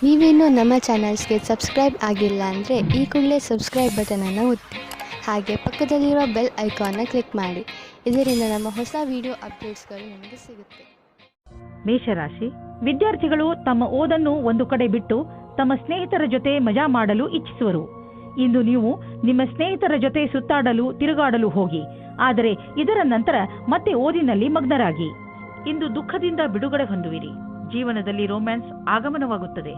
ನೀವೇನೂ ನಮ್ಮ ಚಾನಲ್ಸ್ಗೆ ಸಬ್ಸ್ಕ್ರೈಬ್ ಆಗಿಲ್ಲ ಅಂದರೆ ಈ ಕೂಡಲೇ ಸಬ್ಸ್ಕ್ರೈಬ್ ಬಟನನ್ನು ಒತ್ತಿ ಹಾಗೆ ಪಕ್ಕದಲ್ಲಿರೋ ಬೆಲ್ ಐಕಾನ್ನ ಕ್ಲಿಕ್ ಮಾಡಿ. ಇದರಿಂದ ನಮ್ಮ ಹೊಸ ವಿಡಿಯೋ ಅಪ್ಡೇಟ್ಸ್ಗಳು ನಿಮಗೆ ಸಿಗುತ್ತೆ. ಮೇಷರಾಶಿ ವಿದ್ಯಾರ್ಥಿಗಳು ತಮ್ಮ ಓದನ್ನು ಒಂದು ಕಡೆ ಬಿಟ್ಟು ತಮ್ಮ ಸ್ನೇಹಿತರ ಜೊತೆ ಮಜಾ ಮಾಡಲು ಇಚ್ಛಿಸುವರು. ಇಂದು ನೀವು ನಿಮ್ಮ ಸ್ನೇಹಿತರ ಜೊತೆ ಸುತ್ತಾಡಲು ತಿರುಗಾಡಲು ಹೋಗಿ, ಆದರೆ ಇದರ ನಂತರ ಮತ್ತೆ ಓದಿನಲ್ಲಿ ಮಗ್ನರಾಗಿ. ಇಂದು ದುಃಖದಿಂದ ಬಿಡುಗಡೆ ಹೊಂದುವಿರಿ. ಜೀವನದಲ್ಲಿ ರೊಮ್ಯಾನ್ಸ್ ಆಗಮನವಾಗುತ್ತದೆ.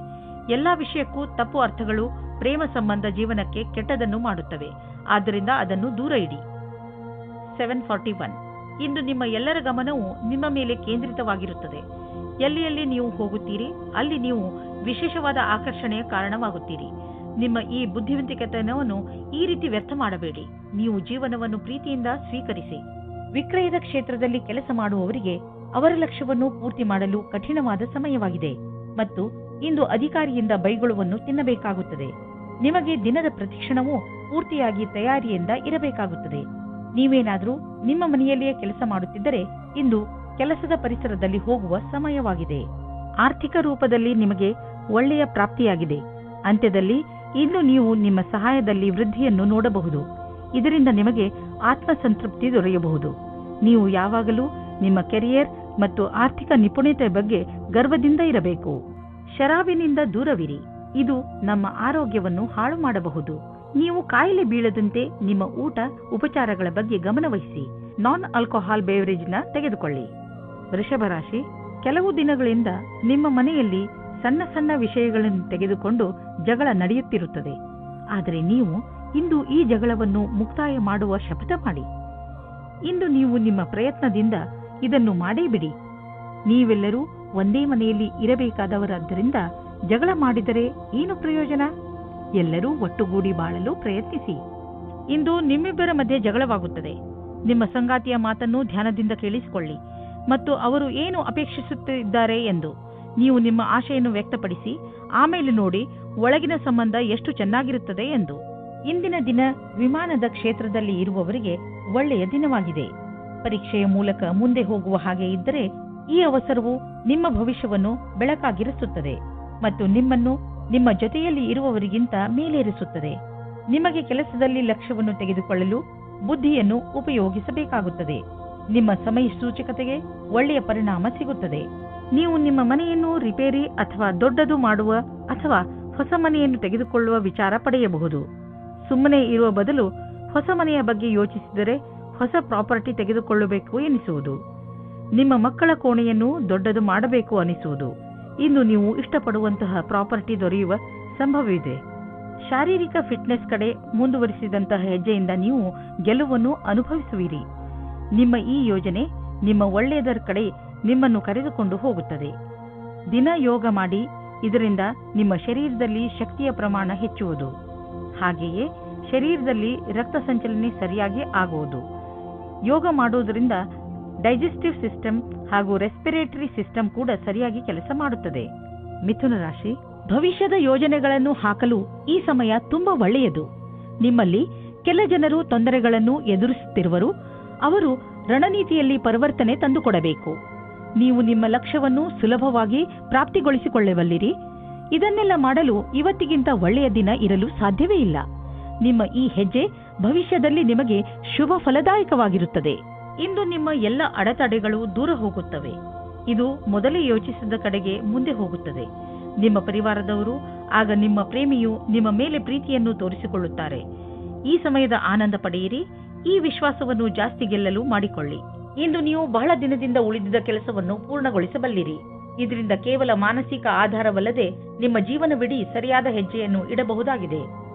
ಎಲ್ಲಾ ವಿಷಯಕ್ಕೂ ತಪ್ಪು ಅರ್ಥಗಳು ಪ್ರೇಮ ಸಂಬಂಧ ಜೀವನಕ್ಕೆ ಕೆಟ್ಟದನ್ನು ಮಾಡುತ್ತವೆ. ಆದ್ದರಿಂದ ಅದನ್ನು ದೂರ ಇಡಿ. 741 ಇಂದು ನಿಮ್ಮ ಎಲ್ಲರ ಗಮನವು ನಿಮ್ಮ ಮೇಲೆ ಕೇಂದ್ರಿತವಾಗಿರುತ್ತದೆ. ಎಲ್ಲಿ ನೀವು ಹೋಗುತ್ತೀರಿ ಅಲ್ಲಿ ನೀವು ವಿಶೇಷವಾದ ಆಕರ್ಷಣೆಯ ಕಾರಣವಾಗುತ್ತೀರಿ. ನಿಮ್ಮ ಈ ಬುದ್ಧಿವಂತಿಕೆತನವನ್ನು ಈ ರೀತಿ ವ್ಯರ್ಥ ಮಾಡಬೇಡಿ. ನೀವು ಜೀವನವನ್ನು ಪ್ರೀತಿಯಿಂದ ಸ್ವೀಕರಿಸಿ. ವಿಕ್ರಯದ ಕ್ಷೇತ್ರದಲ್ಲಿ ಕೆಲಸ ಮಾಡುವವರಿಗೆ ಅವರ ಲಕ್ಷ್ಯವನ್ನು ಪೂರ್ತಿ ಮಾಡಲು ಕಠಿಣವಾದ ಸಮಯವಾಗಿದೆ ಮತ್ತು ಇಂದು ಅಧಿಕಾರಿಯಿಂದ ಬೈಗುಳವನ್ನು ತಿನ್ನಬೇಕಾಗುತ್ತದೆ. ನಿಮಗೆ ದಿನದ ಪ್ರತಿಕ್ಷಣವೂ ಪೂರ್ತಿಯಾಗಿ ತಯಾರಿಯಿಂದ ಇರಬೇಕಾಗುತ್ತದೆ. ನೀವೇನಾದರೂ ನಿಮ್ಮ ಮನೆಯಲ್ಲಿಯೇ ಕೆಲಸ ಮಾಡುತ್ತಿದ್ದರೆ ಇಂದು ಕೆಲಸದ ಪರಿಸರದಲ್ಲಿ ಹೋಗುವ ಸಮಯವಾಗಿದೆ. ಆರ್ಥಿಕ ರೂಪದಲ್ಲಿ ನಿಮಗೆ ಒಳ್ಳೆಯ ಪ್ರಾಪ್ತಿಯಾಗಿದೆ. ಅಂತ್ಯದಲ್ಲಿ ಇಂದು ನೀವು ನಿಮ್ಮ ಸಹಾಯದಲ್ಲಿ ವೃದ್ಧಿಯನ್ನು ನೋಡಬಹುದು. ಇದರಿಂದ ನಿಮಗೆ ಆತ್ಮಸಂತೃಪ್ತಿ ದೊರೆಯಬಹುದು. ನೀವು ಯಾವಾಗಲೂ ನಿಮ್ಮ ಕೆರಿಯರ್ ಮತ್ತು ಆರ್ಥಿಕ ನಿಪುಣತೆ ಬಗ್ಗೆ ಗರ್ವದಿಂದ ಇರಬೇಕು. ಶರಾಬಿನಿಂದ ದೂರವಿರಿ. ಇದು ನಮ್ಮ ಆರೋಗ್ಯವನ್ನು ಹಾಳು ಮಾಡಬಹುದು. ನೀವು ಕಾಯಿಲೆ ಬೀಳದಂತೆ ನಿಮ್ಮ ಊಟ ಉಪಚಾರಗಳ ಬಗ್ಗೆ ಗಮನವಹಿಸಿ. ನಾನ್ ಆಲ್ಕೋಹಾಲ್ ಬೇವರೇಜ್ನ ತೆಗೆದುಕೊಳ್ಳಿ. ವೃಷಭ ರಾಶಿ ಕೆಲವು ದಿನಗಳಿಂದ ನಿಮ್ಮ ಮನೆಯಲ್ಲಿ ಸಣ್ಣ ಸಣ್ಣ ವಿಷಯಗಳನ್ನು ತೆಗೆದುಕೊಂಡು ಜಗಳ ನಡೆಯುತ್ತಿರುತ್ತದೆ. ಆದರೆ ನೀವು ಇಂದು ಈ ಜಗಳವನ್ನು ಮುಕ್ತಾಯ ಮಾಡುವ ಶಪಥ ಮಾಡಿ. ಇಂದು ನೀವು ನಿಮ್ಮ ಪ್ರಯತ್ನದಿಂದ ಇದನ್ನು ಮಾಡೇ ಬಿಡಿ. ನೀವೆಲ್ಲರೂ ಒಂದೇ ಮನೆಯಲ್ಲಿ ಇರಬೇಕಾದವರಾದ್ದರಿಂದ ಜಗಳ ಮಾಡಿದರೆ ಏನು ಪ್ರಯೋಜನ? ಎಲ್ಲರೂ ಒಟ್ಟುಗೂಡಿ ಬಾಳಲು ಪ್ರಯತ್ನಿಸಿ. ಇಂದು ನಿಮ್ಮಿಬ್ಬರ ಮಧ್ಯೆ ಜಗಳವಾಗುತ್ತದೆ. ನಿಮ್ಮ ಸಂಗಾತಿಯ ಮಾತನ್ನು ಧ್ಯಾನದಿಂದ ಕೇಳಿಸಿಕೊಳ್ಳಿ ಮತ್ತು ಅವರು ಏನು ಅಪೇಕ್ಷಿಸುತ್ತಿದ್ದಾರೆ ಎಂದು ನೀವು ನಿಮ್ಮ ಆಶೆಯನ್ನು ವ್ಯಕ್ತಪಡಿಸಿ. ಆಮೇಲೆ ನೋಡಿ ಒಳಗಿನ ಸಂಬಂಧ ಎಷ್ಟು ಚೆನ್ನಾಗಿರುತ್ತದೆ ಎಂದು. ಇಂದಿನ ದಿನ ವಿಮಾನದ ಕ್ಷೇತ್ರದಲ್ಲಿ ಇರುವವರಿಗೆ ಒಳ್ಳೆಯ ದಿನವಾಗಿದೆ. ಪರೀಕ್ಷೆಯ ಮೂಲಕ ಮುಂದೆ ಹೋಗುವ ಹಾಗೆ ಇದ್ದರೆ ಈ ಅವಸರವು ನಿಮ್ಮ ಭವಿಷ್ಯವನ್ನು ಬೆಳಕಾಗಿರಿಸುತ್ತದೆ ಮತ್ತು ನಿಮ್ಮನ್ನು ನಿಮ್ಮ ಜೊತೆಯಲ್ಲಿ ಇರುವವರಿಗಿಂತ ಮೇಲೇರಿಸುತ್ತದೆ. ನಿಮಗೆ ಕೆಲಸದಲ್ಲಿ ಲಕ್ಷ್ಯವನ್ನು ತೆಗೆದುಕೊಳ್ಳಲು ಬುದ್ಧಿಯನ್ನು ಉಪಯೋಗಿಸಬೇಕಾಗುತ್ತದೆ. ನಿಮ್ಮ ಸಮಯ ಸೂಚಕತೆಗೆ ಒಳ್ಳೆಯ ಪರಿಣಾಮ ಸಿಗುತ್ತದೆ. ನೀವು ನಿಮ್ಮ ಮನೆಯನ್ನು ರಿಪೇರಿ ಅಥವಾ ದೊಡ್ಡದು ಮಾಡುವ ಅಥವಾ ಹೊಸ ಮನೆಯನ್ನು ತೆಗೆದುಕೊಳ್ಳುವ ವಿಚಾರ ಪಡೆಯಬಹುದು. ಸುಮ್ಮನೆ ಇರುವ ಬದಲು ಹೊಸ ಮನೆಯ ಬಗ್ಗೆ ಯೋಚಿಸಿದರೆ ಹೊಸ ಪ್ರಾಪರ್ಟಿ ತೆಗೆದುಕೊಳ್ಳಬೇಕು ಎನಿಸುವುದು. ನಿಮ್ಮ ಮಕ್ಕಳ ಕೋಣೆಯನ್ನು ದೊಡ್ಡದು ಮಾಡಬೇಕು ಅನಿಸುವುದು. ಇಂದು ನೀವು ಇಷ್ಟಪಡುವಂತಹ ಪ್ರಾಪರ್ಟಿ ದೊರೆಯುವ ಸಂಭವವಿದೆ. ಶಾರೀರಿಕ ಫಿಟ್ನೆಸ್ ಕಡೆ ಮುಂದುವರಿಸಿದಂತಹ ಹೆಜ್ಜೆಯಿಂದ ನೀವು ಗೆಲುವನ್ನು ಅನುಭವಿಸುವಿರಿ. ನಿಮ್ಮ ಈ ಯೋಜನೆ ನಿಮ್ಮ ಒಳ್ಳೆಯದರ ಕಡೆ ನಿಮ್ಮನ್ನು ಕರೆದುಕೊಂಡು ಹೋಗುತ್ತದೆ. ದಿನ ಯೋಗ ಮಾಡಿ. ಇದರಿಂದ ನಿಮ್ಮ ಶರೀರದಲ್ಲಿ ಶಕ್ತಿಯ ಪ್ರಮಾಣ ಹೆಚ್ಚುವುದು. ಹಾಗೆಯೇ ಶರೀರದಲ್ಲಿ ರಕ್ತ ಸಂಚಲನೆ ಸರಿಯಾಗಿ ಆಗುವುದು. ಯೋಗ ಮಾಡುವುದರಿಂದ ಡೈಜೆಸ್ಟಿವ್ ಸಿಸ್ಟಮ್ ಹಾಗೂ ರೆಸ್ಪಿರೇಟರಿ ಸಿಸ್ಟಮ್ ಕೂಡ ಸರಿಯಾಗಿ ಕೆಲಸ ಮಾಡುತ್ತದೆ. ಮಿಥುನ ರಾಶಿ ಭವಿಷ್ಯದ ಯೋಜನೆಗಳನ್ನು ಹಾಕಲು ಈ ಸಮಯ ತುಂಬಾ ಒಳ್ಳೆಯದು. ನಿಮ್ಮಲ್ಲಿ ಕೆಲ ಜನರು ತೊಂದರೆಗಳನ್ನು ಎದುರಿಸುತ್ತಿರುವರು. ಅವರು ರಣನೀತಿಯಲ್ಲಿ ಪರಿವರ್ತನೆ ತಂದುಕೊಡಬೇಕು. ನೀವು ನಿಮ್ಮ ಲಕ್ಷ್ಯವನ್ನು ಸುಲಭವಾಗಿ ಪ್ರಾಪ್ತಿಗೊಳಿಸಿಕೊಳ್ಳಬಲ್ಲಿರಿ. ಇದನ್ನೆಲ್ಲ ಮಾಡಲು ಇವತ್ತಿಗಿಂತ ಒಳ್ಳೆಯ ದಿನ ಇರಲು ಸಾಧ್ಯವೇ ಇಲ್ಲ. ನಿಮ್ಮ ಈ ಹೆಜ್ಜೆ ಭವಿಷ್ಯದಲ್ಲಿ ನಿಮಗೆ ಶುಭ ಫಲದಾಯಕವಾಗಿರುತ್ತದೆ. ಇಂದು ನಿಮ್ಮ ಎಲ್ಲ ಅಡೆತಡೆಗಳು ದೂರ ಹೋಗುತ್ತವೆ. ಇದು ಮೊದಲೇ ಯೋಚಿಸಿದ ಕಡೆಗೆ ಮುಂದೆ ಹೋಗುತ್ತದೆ. ನಿಮ್ಮ ಪರಿವಾರದವರು ಆಗ ನಿಮ್ಮ ಪ್ರೇಮಿಯು ನಿಮ್ಮ ಮೇಲೆ ಪ್ರೀತಿಯನ್ನು ತೋರಿಸಿಕೊಳ್ಳುತ್ತಾರೆ. ಈ ಸಮಯದ ಆನಂದ ಪಡೆಯಿರಿ. ಈ ವಿಶ್ವಾಸವನ್ನು ಜಾಸ್ತಿ ಗೆಲ್ಲಲು ಮಾಡಿಕೊಳ್ಳಿ. ಇಂದು ನೀವು ಬಹಳ ದಿನದಿಂದ ಉಳಿದಿದ್ದ ಕೆಲಸವನ್ನು ಪೂರ್ಣಗೊಳಿಸಬಲ್ಲಿರಿ. ಇದರಿಂದ ಕೇವಲ ಮಾನಸಿಕ ಆಧಾರವಲ್ಲದೆ ನಿಮ್ಮ ಜೀವನವಿಡೀ ಸರಿಯಾದ ಹೆಜ್ಜೆಯನ್ನು ಇಡಬಹುದಾಗಿದೆ.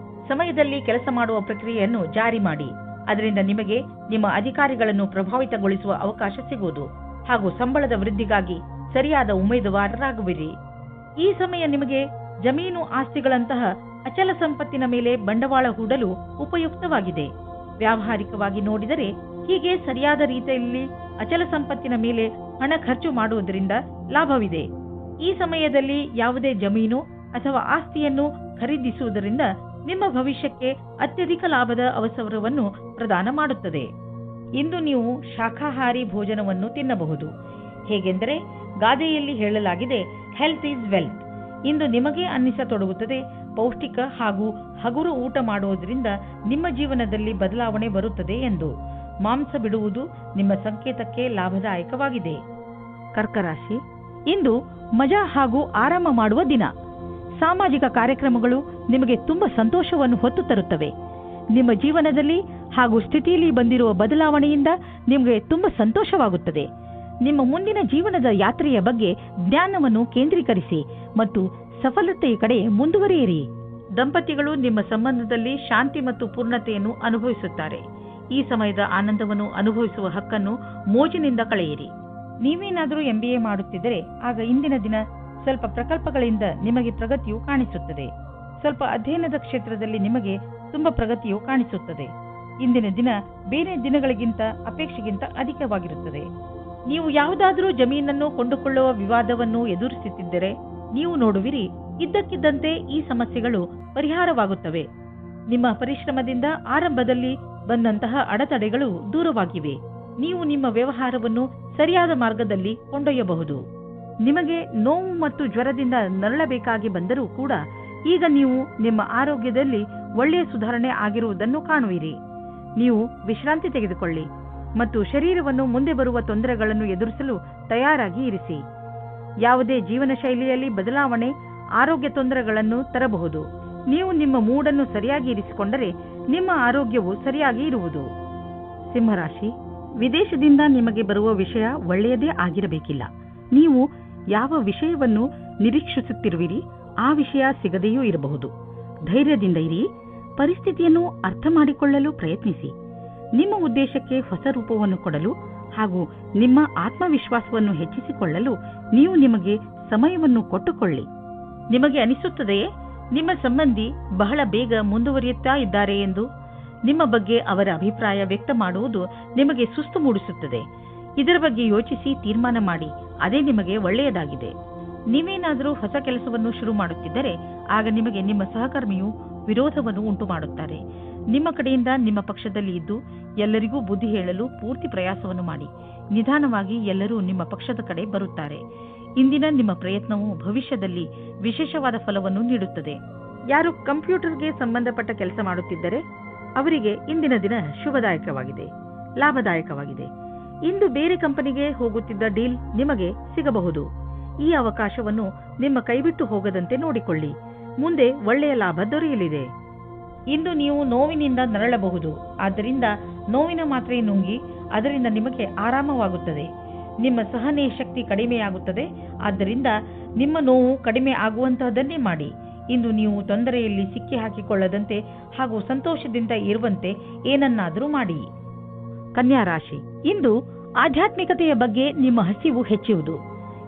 ಸಮಯದಲ್ಲಿ ಕೆಲಸ ಮಾಡುವ ಪ್ರಕ್ರಿಯೆಯನ್ನು ಜಾರಿ ಮಾಡಿ. ಅದರಿಂದ ನಿಮಗೆ ನಿಮ್ಮ ಅಧಿಕಾರಿಗಳನ್ನು ಪ್ರಭಾವಿತಗೊಳಿಸುವ ಅವಕಾಶ ಸಿಗುವುದು ಹಾಗೂ ಸಂಬಳದ ವೃದ್ಧಿಗಾಗಿ ಸರಿಯಾದ ಉಮೇದುವಾರರಾಗುವಿರಿ. ಈ ಸಮಯ ನಿಮಗೆ ಜಮೀನು ಆಸ್ತಿಗಳಂತಹ ಅಚಲ ಸಂಪತ್ತಿನ ಮೇಲೆ ಬಂಡವಾಳ ಹೂಡಲು ಉಪಯುಕ್ತವಾಗಿದೆ. ವ್ಯಾವಹಾರಿಕವಾಗಿ ನೋಡಿದರೆ ಹೀಗೆ ಸರಿಯಾದ ರೀತಿಯಲ್ಲಿ ಅಚಲ ಸಂಪತ್ತಿನ ಮೇಲೆ ಹಣ ಖರ್ಚು ಮಾಡುವುದರಿಂದ ಲಾಭವಿದೆ. ಈ ಸಮಯದಲ್ಲಿ ಯಾವುದೇ ಜಮೀನು ಅಥವಾ ಆಸ್ತಿಯನ್ನು ಖರೀದಿಸುವುದರಿಂದ ನಿಮ್ಮ ಭವಿಷ್ಯಕ್ಕೆ ಅತ್ಯಧಿಕ ಲಾಭದ ಅವಸರವನ್ನು ಪ್ರದಾನ ಮಾಡುತ್ತದೆ. ಇಂದು ನೀವು ಶಾಖಾಹಾರಿ ಭೋಜನವನ್ನು ತಿನ್ನಬಹುದು. ಹೇಗೆಂದರೆ ಗಾದೆಯಲ್ಲಿ ಹೇಳಲಾಗಿದೆ, ಹೆಲ್ತ್ ಈಸ್ ವೆಲ್ತ್. ಇಂದು ನಿಮಗೆ ಅನ್ನಿಸತೊಡಗುತ್ತದೆ, ಪೌಷ್ಟಿಕ ಹಾಗೂ ಹಗುರು ಊಟ ಮಾಡುವುದರಿಂದ ನಿಮ್ಮ ಜೀವನದಲ್ಲಿ ಬದಲಾವಣೆ ಬರುತ್ತದೆ ಎಂದು. ಮಾಂಸ ಬಿಡುವುದು ನಿಮ್ಮ ಸಂಕೇತಕ್ಕೆ ಲಾಭದಾಯಕವಾಗಿದೆ. ಕರ್ಕರಾಶಿ, ಇಂದು ಮಜಾ ಹಾಗೂ ಆರಾಮ ಮಾಡುವ ದಿನ. ಸಾಮಾಜಿಕ ಕಾರ್ಯಕ್ರಮಗಳು ನಿಮಗೆ ತುಂಬ ಸಂತೋಷವನ್ನು ಹೊತ್ತು ತರುತ್ತವೆ. ನಿಮ್ಮ ಜೀವನದಲ್ಲಿ ಹಾಗೂ ಸ್ಥಿತಿಯಲ್ಲಿ ಬಂದಿರುವ ಬದಲಾವಣೆಯಿಂದ ನಿಮಗೆ ತುಂಬ ಸಂತೋಷವಾಗುತ್ತದೆ. ನಿಮ್ಮ ಮುಂದಿನ ಜೀವನದ ಯಾತ್ರೆಯ ಬಗ್ಗೆ ಜ್ಞಾನವನ್ನು ಕೇಂದ್ರೀಕರಿಸಿ ಮತ್ತು ಸಫಲತೆಯ ಕಡೆ ಮುಂದುವರಿಯಿರಿ. ದಂಪತಿಗಳು ನಿಮ್ಮ ಸಂಬಂಧದಲ್ಲಿ ಶಾಂತಿ ಮತ್ತು ಪೂರ್ಣತೆಯನ್ನು ಅನುಭವಿಸುತ್ತಾರೆ. ಈ ಸಮಯದ ಆನಂದವನ್ನು ಅನುಭವಿಸುವ ಹಕ್ಕನ್ನು ಮೋಜಿನಿಂದ ಕಳೆಯಿರಿ. ನೀವೇನಾದರೂ MBA ಮಾಡುತ್ತಿದ್ದರೆ ಆಗ ಇಂದಿನ ದಿನ ಸ್ವಲ್ಪ ಪ್ರಕಲ್ಪಗಳಿಂದ ನಿಮಗೆ ಪ್ರಗತಿಯು ಕಾಣಿಸುತ್ತದೆ. ಸ್ವಲ್ಪ ಅಧ್ಯಯನದ ಕ್ಷೇತ್ರದಲ್ಲಿ ನಿಮಗೆ ತುಂಬಾ ಪ್ರಗತಿಯು ಕಾಣಿಸುತ್ತದೆ. ಇಂದಿನ ದಿನ ಬೇರೆ ದಿನಗಳಿಗಿಂತ ಅಪೇಕ್ಷೆಗಿಂತ ಅಧಿಕವಾಗಿರುತ್ತದೆ. ನೀವು ಯಾವುದಾದರೂ ಜಮೀನನ್ನು ಕೊಂಡುಕೊಳ್ಳುವ ವಿವಾದವನ್ನು ಎದುರಿಸುತ್ತಿದ್ದರೆ ನೀವು ನೋಡುವಿರಿ, ಇದ್ದಕ್ಕಿದ್ದಂತೆ ಈ ಸಮಸ್ಯೆಗಳು ಪರಿಹಾರವಾಗುತ್ತವೆ. ನಿಮ್ಮ ಪರಿಶ್ರಮದಿಂದ ಆರಂಭದಲ್ಲಿ ಬಂದಂತಹ ಅಡೆತಡೆಗಳು ದೂರವಾಗಿವೆ. ನೀವು ನಿಮ್ಮ ವ್ಯವಹಾರವನ್ನು ಸರಿಯಾದ ಮಾರ್ಗದಲ್ಲಿ ಕೊಂಡೊಯ್ಯಬಹುದು. ನಿಮಗೆ ನೋವು ಮತ್ತು ಜ್ವರದಿಂದ ನರಳಬೇಕಾಗಿ ಬಂದರೂ ಕೂಡ ಈಗ ನೀವು ನಿಮ್ಮ ಆರೋಗ್ಯದಲ್ಲಿ ಒಳ್ಳೆಯ ಸುಧಾರಣೆ ಆಗಿರುವುದನ್ನು ಕಾಣುವಿರಿ. ನೀವು ವಿಶ್ರಾಂತಿ ತೆಗೆದುಕೊಳ್ಳಿ ಮತ್ತು ಶರೀರವನ್ನು ಮುಂದೆ ಬರುವ ತೊಂದರೆಗಳನ್ನು ಎದುರಿಸಲು ತಯಾರಾಗಿ ಇರಿಸಿ. ಯಾವುದೇ ಜೀವನ ಶೈಲಿಯಲ್ಲಿ ಬದಲಾವಣೆ ಆರೋಗ್ಯ ತೊಂದರೆಗಳನ್ನು ತರಬಹುದು. ನೀವು ನಿಮ್ಮ ಮೂಡನ್ನು ಸರಿಯಾಗಿ ಇರಿಸಿಕೊಂಡರೆ ನಿಮ್ಮ ಆರೋಗ್ಯವು ಸರಿಯಾಗಿ ಇರುವುದು. ಸಿಂಹರಾಶಿ, ವಿದೇಶದಿಂದ ನಿಮಗೆ ಬರುವ ವಿಷಯ ಒಳ್ಳೆಯದೇ ಆಗಿರಬೇಕಿಲ್ಲ. ನೀವು ಯಾವ ವಿಷಯವನ್ನು ನಿರೀಕ್ಷಿಸುತ್ತಿರುವಿರಿ ಆ ವಿಷಯ ಸಿಗದೆಯೂ ಇರಬಹುದು. ಧೈರ್ಯದಿಂದ ಇರಿ. ಪರಿಸ್ಥಿತಿಯನ್ನು ಅರ್ಥ ಮಾಡಿಕೊಳ್ಳಲು ಪ್ರಯತ್ನಿಸಿ. ನಿಮ್ಮ ಉದ್ದೇಶಕ್ಕೆ ಹೊಸ ರೂಪವನ್ನು ಕೊಡಲು ಹಾಗೂ ನಿಮ್ಮ ಆತ್ಮವಿಶ್ವಾಸವನ್ನು ಹೆಚ್ಚಿಸಿಕೊಳ್ಳಲು ನೀವು ನಿಮಗೆ ಸಮಯವನ್ನು ಕೊಟ್ಟುಕೊಳ್ಳಿ. ನಿಮಗೆ ಅನಿಸುತ್ತದೆಯೇ ನಿಮ್ಮ ಸಂಬಂಧಿ ಬಹಳ ಬೇಗ ಮುಂದುವರಿಯುತ್ತಾ ಇದ್ದಾರೆ ಎಂದು? ನಿಮ್ಮ ಬಗ್ಗೆ ಅವರ ಅಭಿಪ್ರಾಯ ವ್ಯಕ್ತ ಮಾಡುವುದು ನಿಮಗೆ ಸುಸ್ತು ಮೂಡಿಸುತ್ತದೆ. ಇದರ ಬಗ್ಗೆ ಯೋಚಿಸಿ ತೀರ್ಮಾನ ಮಾಡಿ. ಅದೇ ನಿಮಗೆ ಒಳ್ಳೆಯದಾಗಿದೆ. ನೀವೇನಾದರೂ ಹೊಸ ಕೆಲಸವನ್ನು ಶುರು ಮಾಡುತ್ತಿದ್ದರೆ ಆಗ ನಿಮಗೆ ನಿಮ್ಮ ಸಹಕರ್ಮಿಯು ವಿರೋಧವನ್ನು ಉಂಟು ಮಾಡುತ್ತಾರೆ. ನಿಮ್ಮ ಕಡೆಯಿಂದ ನಿಮ್ಮ ಪಕ್ಷದಲ್ಲಿ ಇದ್ದು ಎಲ್ಲರಿಗೂ ಬುದ್ಧಿ ಹೇಳಲು ಪೂರ್ತಿ ಪ್ರಯಾಸವನ್ನು ಮಾಡಿ. ನಿಧಾನವಾಗಿ ಎಲ್ಲರೂ ನಿಮ್ಮ ಪಕ್ಷದ ಕಡೆ ಬರುತ್ತಾರೆ. ಇಂದಿನ ನಿಮ್ಮ ಪ್ರಯತ್ನವು ಭವಿಷ್ಯದಲ್ಲಿ ವಿಶೇಷವಾದ ಫಲವನ್ನು ನೀಡುತ್ತದೆ. ಯಾರು ಕಂಪ್ಯೂಟರ್ಗೆ ಸಂಬಂಧಪಟ್ಟ ಕೆಲಸ ಮಾಡುತ್ತಿದ್ದರೆ ಅವರಿಗೆ ಇಂದಿನ ದಿನ ಶುಭದಾಯಕವಾಗಿದೆ, ಲಾಭದಾಯಕವಾಗಿದೆ. ಇಂದು ಬೇರೆ ಕಂಪನಿಗೆ ಹೋಗುತ್ತಿದ್ದ ಡೀಲ್ ನಿಮಗೆ ಸಿಗಬಹುದು. ಈ ಅವಕಾಶವನ್ನು ನಿಮ್ಮ ಕೈಬಿಟ್ಟು ಹೋಗದಂತೆ ನೋಡಿಕೊಳ್ಳಿ. ಮುಂದೆ ಒಳ್ಳೆಯ ಲಾಭ ದೊರೆಯಲಿದೆ. ಇಂದು ನೀವು ನೋವಿನಿಂದ ನರಳಬಹುದು. ಆದ್ದರಿಂದ ನೋವಿನ ಮಾತ್ರೆ ನುಂಗಿ ಅದರಿಂದ ನಿಮಗೆ ಆರಾಮವಾಗುತ್ತದೆ. ನಿಮ್ಮ ಸಹನೆ ಶಕ್ತಿ ಕಡಿಮೆಯಾಗುತ್ತದೆ. ಆದ್ದರಿಂದ ನಿಮ್ಮ ನೋವು ಕಡಿಮೆ ಆಗುವಂತಹದನ್ನೇ ಮಾಡಿ. ಇಂದು ನೀವು ತೊಂದರೆಯಲ್ಲಿ ಸಿಕ್ಕಿ ಹಾಕಿಕೊಳ್ಳದಂತೆ ಹಾಗೂ ಸಂತೋಷದಿಂದ ಇರುವಂತೆ ಏನನ್ನಾದರೂ ಮಾಡಿ. ಕನ್ಯಾ ರಾಶಿ, ಇಂದು ಆಧ್ಯಾತ್ಮಿಕತೆಯ ಬಗ್ಗೆ ನಿಮ್ಮ ಹಸಿವು ಹೆಚ್ಚುವುದು.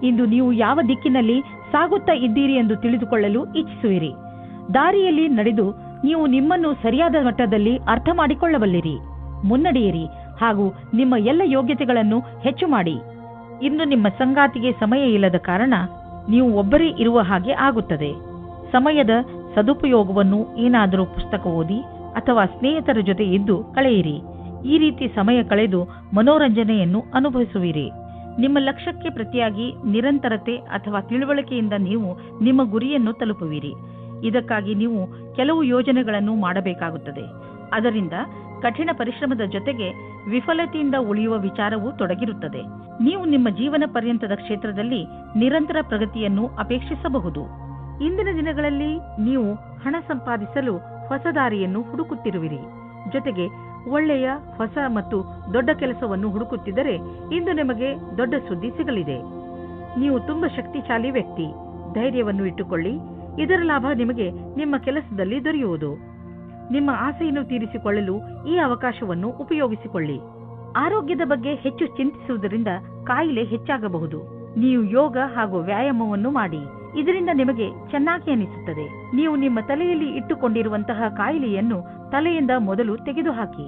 ಇಂದು ನೀವು ಯಾವ ದಿಕ್ಕಿನಲ್ಲಿ ಸಾಗುತ್ತಾ ಇದ್ದೀರಿ ಎಂದು ತಿಳಿದುಕೊಳ್ಳಲು ಇಚ್ಛಿಸುವಿರಿ. ದಾರಿಯಲ್ಲಿ ನಡೆದು ನೀವು ನಿಮ್ಮನ್ನು ಸರಿಯಾದ ಮಟ್ಟದಲ್ಲಿ ಅರ್ಥ ಮಾಡಿಕೊಳ್ಳಬಲ್ಲಿರಿ. ಮುನ್ನಡೆಯಿರಿ ಹಾಗೂ ನಿಮ್ಮ ಎಲ್ಲ ಯೋಗ್ಯತೆಗಳನ್ನು ಹೆಚ್ಚು ಮಾಡಿ. ಇಂದು ನಿಮ್ಮ ಸಂಗಾತಿಗೆ ಸಮಯ ಇಲ್ಲದ ಕಾರಣ ನೀವು ಒಬ್ಬರೇ ಇರುವ ಹಾಗೆ ಆಗುತ್ತದೆ. ಸಮಯದ ಸದುಪಯೋಗವನ್ನು ಏನಾದರೂ ಪುಸ್ತಕ ಓದಿ ಅಥವಾ ಸ್ನೇಹಿತರ ಜೊತೆ ಇದ್ದು ಕಳೆಯಿರಿ. ಈ ರೀತಿ ಸಮಯ ಕಳೆದು ಮನೋರಂಜನೆಯನ್ನು ಅನುಭವಿಸುವಿರಿ. ನಿಮ್ಮ ಲಕ್ಷ್ಯಕ್ಕೆ ಪ್ರತಿಯಾಗಿ ನಿರಂತರತೆ ಅಥವಾ ತಿಳುವಳಿಕೆಯಿಂದ ನೀವು ನಿಮ್ಮ ಗುರಿಯನ್ನು ತಲುಪುವಿರಿ. ಇದಕ್ಕಾಗಿ ನೀವು ಕೆಲವು ಯೋಜನೆಗಳನ್ನು ಮಾಡಬೇಕಾಗುತ್ತದೆ. ಅದರಿಂದ ಕಠಿಣ ಪರಿಶ್ರಮದ ಜೊತೆಗೆ ವಿಫಲತೆಯಿಂದ ಉಳಿಯುವ ವಿಚಾರವೂ ತೊಡಗಿರುತ್ತದೆ. ನೀವು ನಿಮ್ಮ ಜೀವನ ಪರ್ಯಂತದ ಕ್ಷೇತ್ರದಲ್ಲಿ ನಿರಂತರ ಪ್ರಗತಿಯನ್ನು ಅಪೇಕ್ಷಿಸಬಹುದು. ಇಂದಿನ ದಿನಗಳಲ್ಲಿ ನೀವು ಹಣ ಸಂಪಾದಿಸಲು ಹೊಸ ದಾರಿಯನ್ನು ಹುಡುಕುತ್ತಿರುವಿರಿ. ಜೊತೆಗೆ ಒಳ್ಳೆಯ ಹೊಸ ಮತ್ತು ದೊಡ್ಡ ಕೆಲಸವನ್ನು ಹುಡುಕುತ್ತಿದ್ದರೆ ಇಂದು ನಿಮಗೆ ದೊಡ್ಡ ಸುದ್ದಿ ಸಿಗಲಿದೆ. ನೀವು ತುಂಬಾ ಶಕ್ತಿಶಾಲಿ ವ್ಯಕ್ತಿ. ಧೈರ್ಯವನ್ನು ಇಟ್ಟುಕೊಳ್ಳಿ. ಇದರ ಲಾಭ ನಿಮಗೆ ನಿಮ್ಮ ಕೆಲಸದಲ್ಲಿ ದೊರೆಯುವುದು. ನಿಮ್ಮ ಆಸೆಯನ್ನು ತೀರಿಸಿಕೊಳ್ಳಲು ಈ ಅವಕಾಶವನ್ನು ಉಪಯೋಗಿಸಿಕೊಳ್ಳಿ. ಆರೋಗ್ಯದ ಬಗ್ಗೆ ಹೆಚ್ಚು ಚಿಂತಿಸುವುದರಿಂದ ಕಾಯಿಲೆ ಹೆಚ್ಚಾಗಬಹುದು. ನೀವು ಯೋಗ ಹಾಗೂ ವ್ಯಾಯಾಮವನ್ನು ಮಾಡಿ. ಇದರಿಂದ ನಿಮಗೆ ಚೆನ್ನಾಗಿ ಅನಿಸುತ್ತದೆ. ನೀವು ನಿಮ್ಮ ತಲೆಯಲ್ಲಿ ಇಟ್ಟುಕೊಂಡಿರುವಂತಹ ಕಾಯಿಲೆಯನ್ನು ತಲೆಯಿಂದ ಮೊದಲು ತೆಗೆದುಹಾಕಿ.